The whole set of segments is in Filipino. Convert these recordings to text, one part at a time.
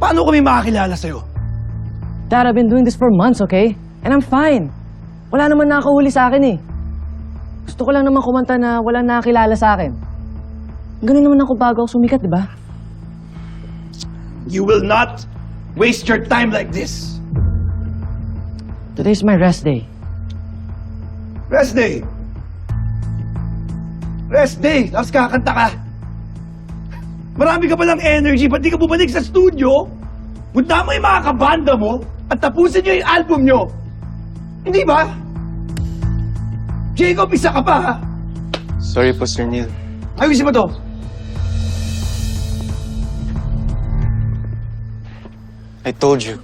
Paano kami makakilala sa'yo? Dad, I've been doing this for months, okay? And I'm fine. Wala naman nakakahuli sa akin eh. Gusto ko lang naman kumanta na walang nakakilala sa akin. Ganun naman ako bago ako sumikat, di ba? You will not waste your time like this. Today's my rest day. Rest day. Rest day. Tapos kakanta ka. Marami ka palang energy. Ba't di ka bumalik sa studio? Punta mo yung mga kabanda mo at tapusin nyo yung album nyo. Hindi ba? Jacob, isa ka pa, ha? Sorry po, Sir Neil. Ayusin mo to. I told you.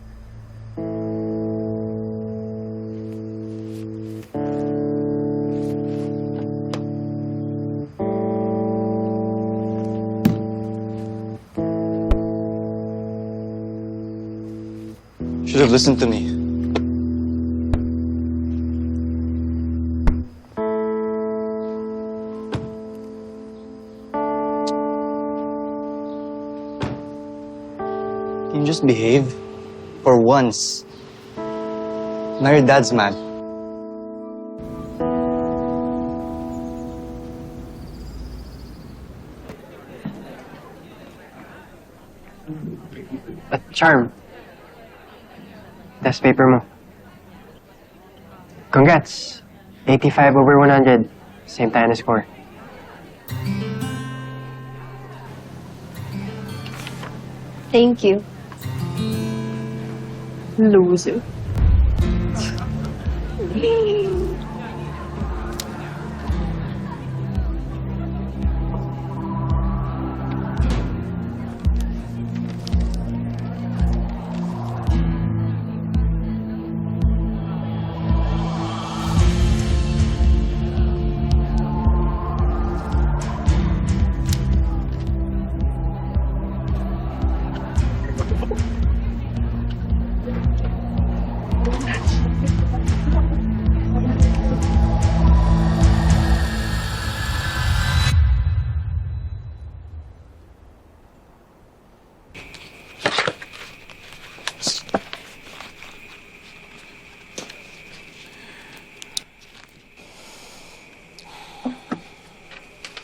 Should have listened to me. Can you just behave? For once. Now your dad's mad. Charm. Test paper mo. Congrats! 85 over 100. Same tayo na score. Thank you. Loser.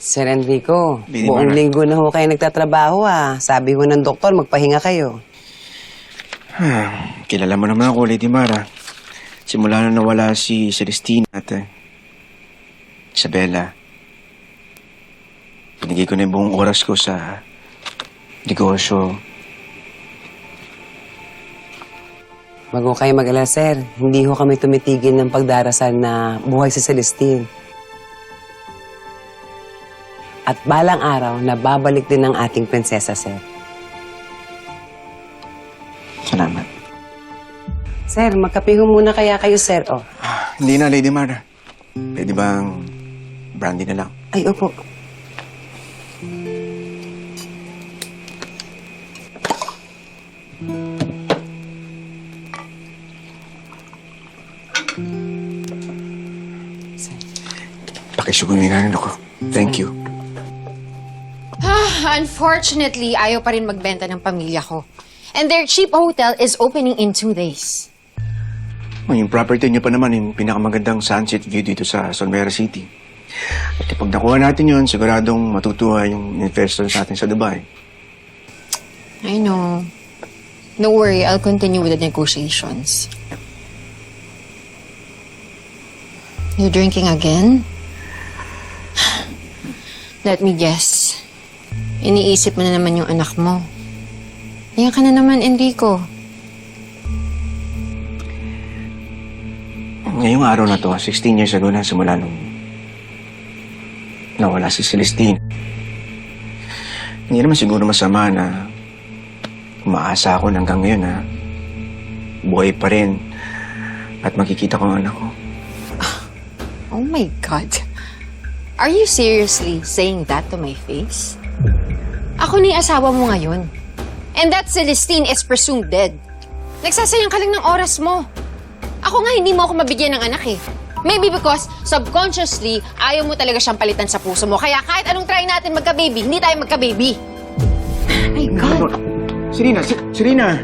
Sir Enrico, Hindi buong naman. linggo na ho kayo nagtatrabaho Sabi ho ng doktor, magpahinga kayo. Kilala mo naman ako, Lady Mara. Simula na nawala si Celestina at Isabella. Pinigay ko na yung buong oras ko sa negosyo. Wag ho kayo mag-alala, sir. Hindi ho kami tumitigil ng pagdarasal na buhay si Celestine. At balang araw, nababalik din ang ating prinsesa, sir. Salamat. Sir, magkape ho muna kaya kayo, sir. Oh. Hindi na, Lady Mara. Pwede bang brandy na lang? Ay, opo. Pakisugunin na rin ako. Thank you. Unfortunately, ayaw pa rin magbenta ng pamilya ko. And their cheap hotel is opening in 2 days. Yung property niyo pa naman, yung pinakamagandang sunset view dito sa Solmera City. At kapag nakuha natin yun, siguradong matutuwa yung investors natin sa Dubai. I know. Don't worry, I'll continue with the negotiations. You drinking again? Let me guess. Iniisip mo na naman yung anak mo. Iyan ka na naman, Enrico. Ngayong araw na to, 16 years ago na simula nung nawala si Celestine. Hindi naman siguro masama na umaasa ako na hanggang ngayon na buhay pa rin at makikita ko ang anak ko. Oh my God. Are you seriously saying that to my face? Ako na yung asawa mo ngayon. And that Celestine is presumed dead. Nagsasayang ka lang ng oras mo. Ako nga, hindi mo ako mabigyan ng anak eh. Maybe because subconsciously, ayaw mo talaga siyang palitan sa puso mo. Kaya kahit anong try natin magka-baby, hindi tayo magka-baby. My God. Serena!